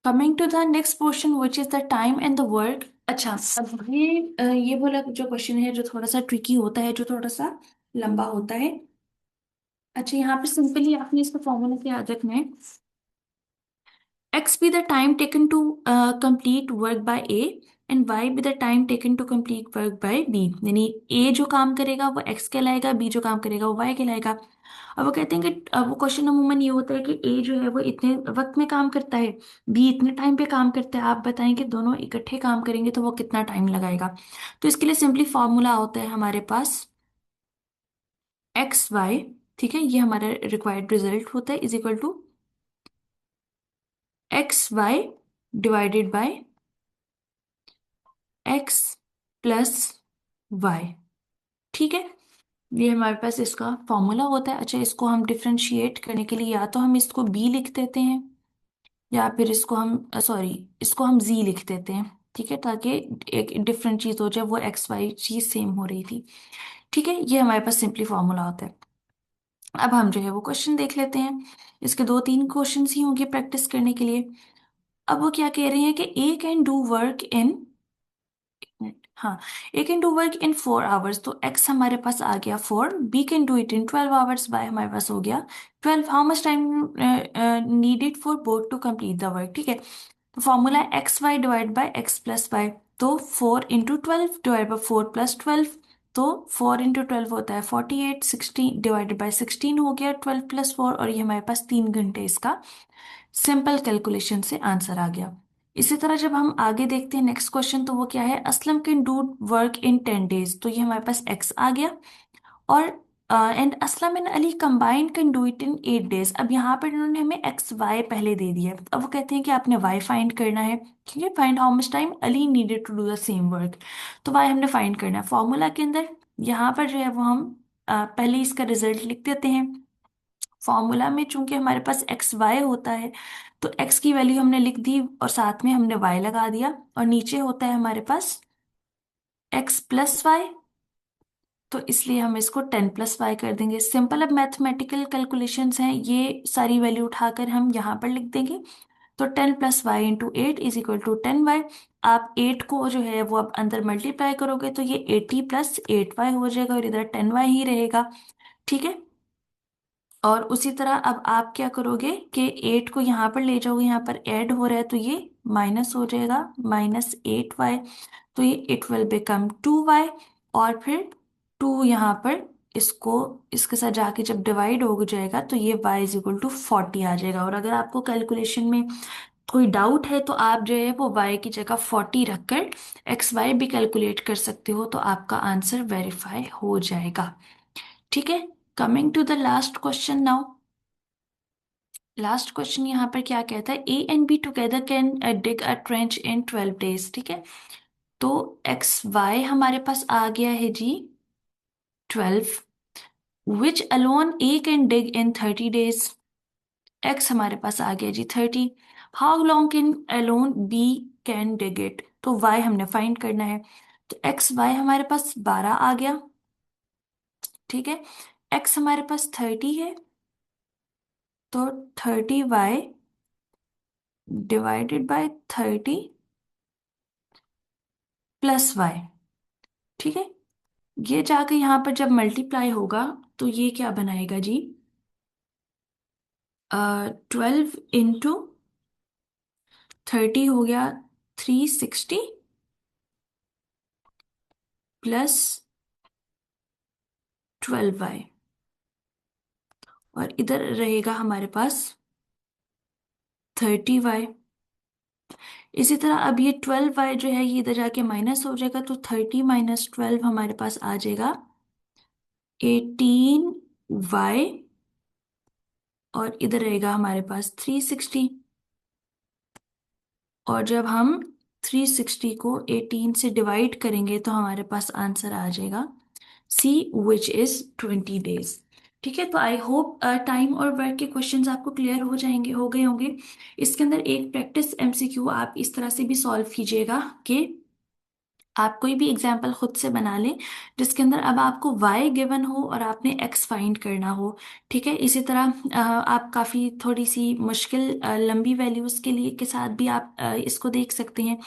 Coming to the next portion which is the time and the work. अच्छा, अब ये बोला जो क्वेश्चन है जो थोड़ा सा ट्रिकी होता है, जो थोड़ा सा लंबा होता है। अच्छा, यहाँ पे सिंपली आपने इसका फॉर्मूला क्या याद रखना है। X be the time taken to complete work by A and Y be the time taken to complete work by B। यानी A जो काम करेगा वो X कहलाएगा, B जो काम करेगा वो Y कहलाएगा। अब वो कहते हैं कि वो क्वेश्चन अमूमन ये होता है कि A जो है वो इतने वक्त में काम करता है, B इतने टाइम पे काम करता है। आप बताएं कि दोनों इकट्ठे काम करेंगे तो वो कितना टाइम लगाएगा। तो इसके लिए सिंपली फॉर्मूला होता है हमारे पास XY। ठीक है, ये हमारा रिक्वायर्ड रिजल्ट होता है, is equal to XY divided by x plus y. ठीक है, ये हमारे पास इसका फॉर्मूला होता है। अच्छा, इसको हम डिफरेंशिएट करने के लिए या तो हम इसको बी लिख देते हैं या फिर इसको हम सॉरी, इसको हम जी लिख देते हैं। ठीक है, ताकि एक डिफरेंट चीज हो जाए, वो एक्स वाई चीज सेम हो रही थी। ठीक है, ये हमारे पास सिंपली फॉर्मूला होता है। अब हम जो है वो क्वेश्चन देख लेते हैं। इसके दो तीन क्वेश्चन ही होंगे प्रैक्टिस करने के लिए। अब वो क्या कह रहे हैं कि A can do work in, हाँ, A can do work in 4 hours. तो एक्स हमारे पास आ गया 4, B can do it in 12 hours, y हमारे पास हो गया 12। How much time needed for both to complete the work. ठीक है, तो formula x y divide by x plus y. तो 4 इंटू 12 डिवाइड बाय 4 प्लस 12। तो 4 इंटू 12 होता है 48, 16 डिवाइडेड बाय 16 हो गया 12 प्लस 4, और ये हमारे पास 3 घंटे इसका सिंपल कैलकुलेशन से आंसर आ गया। इसी तरह जब हम आगे देखते हैं नेक्स्ट क्वेश्चन, तो वो क्या है, Aslam can do work in 10 days. तो ये हमारे पास एक्स आ गया। और and Aslam and Ali combined can do it in 8 days. अब यहाँ पर इन्होंने हमें एक्स वाई पहले दे दिया है, अब वो कहते हैं कि आपने वाई फाइंड करना है। ठीक है, find how much time Ali needed to do the same work. तो वाई हमने फाइंड करना है फॉर्मूला के अंदर। यहाँ पर जो है वो हम पहले इसका रिजल्ट लिख देते हैं। फॉर्मूला में चूंकि हमारे पास एक्स वाई होता है, तो एक्स की वैल्यू हमने लिख दी और साथ में हमने वाई लगा दिया, और नीचे होता है हमारे पास एक्स प्लस वाई। तो इसलिए हम इसको 10 प्लस वाई कर देंगे। सिंपल अब मैथमेटिकल कैलकुलेशंस हैं, ये सारी वैल्यू उठाकर हम यहाँ पर लिख देंगे। तो 10 plus y into 8 is equal to 10 y. आप 8 को जो है वो अब अंदर मल्टीप्लाई करोगे तो ये 80 प्लस 8 वाई हो जाएगा, और इधर 10 वाई ही रहेगा। ठीक है, और उसी तरह अब आप क्या करोगे कि 8 को यहाँ पर ले जाओगे, यहाँ पर ऐड हो रहा है तो ये माइनस हो जाएगा, -8 वाई। तो ये इट विल बिकम 2 वाई। और फिर 2 यहाँ पर इसको इसके साथ जाके जब डिवाइड हो जाएगा तो ये y = 40 आ जाएगा। और अगर आपको कैलकुलेशन में कोई डाउट है तो आप जो है वो y की जगह 40 रखकर एक्स वाई भी कैलकुलेट कर सकते हो, तो आपका आंसर वेरीफाई हो जाएगा। ठीक है, coming to the last question now. Last question यहाँ पर क्या कहता है, A and B together can dig a trench in 12 days. ठीक है, तो एक्स वाई हमारे पास आ गया है जी 12, which alone A can dig in 30 days. X हमारे पास आ गया जी 30। How long can alone B can dig it. तो वाई हमने फाइंड करना है। तो एक्स वाई हमारे पास 12 आ गया। ठीक है, एक्स हमारे पास 30 है, तो 30 y divided by 30 plus y. ठीक है, ये जाके यहाँ पर जब मल्टीप्लाई होगा तो ये क्या बनाएगा जी, 12 इंटू 30 हो गया 360 प्लस 12 वाई, और इधर रहेगा हमारे पास 30 वाई। इसी तरह अब ये 12 वाई जो है ये इधर जाके माइनस हो जाएगा, तो 30 - 12 हमारे पास आ जाएगा 18 वाई, और इधर रहेगा हमारे पास 360। और जब हम 360 को 18 से डिवाइड करेंगे तो हमारे पास आंसर आ जाएगा सी, विच इज 20 डेज। ठीक है, तो आई होप टाइम और वर्क के क्वेश्चंस आपको क्लियर हो गए होंगे। इसके अंदर एक प्रैक्टिस एमसीक्यू आप इस तरह से भी सॉल्व कीजिएगा कि आप कोई भी एग्जाम्पल खुद से बना लें जिसके अंदर अब आपको y गिवन हो और आपने x फाइंड करना हो। ठीक है, इसी तरह आप काफ़ी थोड़ी सी मुश्किल लंबी वैल्यूज़ के लिए के साथ भी आप इसको देख सकते हैं।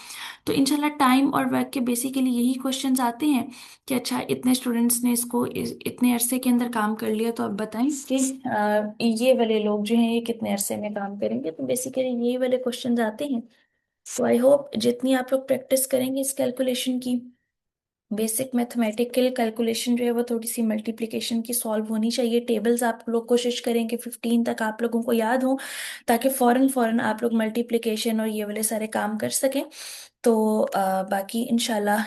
तो इंशाल्लाह टाइम और वर्क के बेसिकली यही क्वेश्चंस आते हैं कि अच्छा इतने स्टूडेंट्स ने इसको इतने अरसे के अंदर काम कर लिया, तो अब बताएं कि ये वाले लोग जो हैं ये कितने अरसे में काम करेंगे। तो बेसिकली यही वाले क्वेश्चंस आते हैं। सो आई होप जितनी आप लोग प्रैक्टिस करेंगे इस कैलकुलेशन की, बेसिक मैथमेटिकल कैलकुलेशन जो है वो थोड़ी सी मल्टीप्लिकेशन की सॉल्व होनी चाहिए। टेबल्स आप लोग कोशिश करेंगे 15 तक आप लोगों को याद हो, ताकि फौरन फौरन आप लोग मल्टीप्लिकेशन और ये वाले सारे काम कर सकें। तो बाकी इंशाल्लाह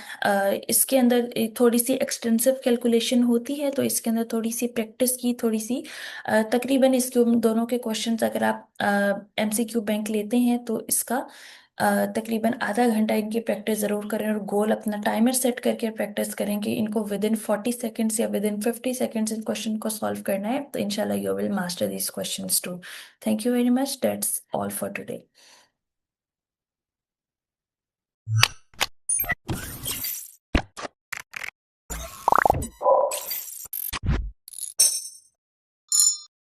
इसके अंदर थोड़ी सी एक्सटेंसिव कैलकुलेशन होती है, तो इसके अंदर थोड़ी सी प्रैक्टिस की थोड़ी सी तकरीबन इसके दोनों के क्वेश्चंस अगर आप एमसीक्यू बैंक लेते हैं तो इसका तकरीबन आधा घंटा इनकी प्रैक्टिस ज़रूर करें, और गोल अपना टाइमर सेट करके प्रैक्टिस करें कि इनको विद इन 40 सेकेंड्स या विद इन 50 सेकेंड्स इन क्वेश्चन को सॉल्व करना है। तो इंशाल्लाह you will master these questions too. Thank you very much, that's all for today.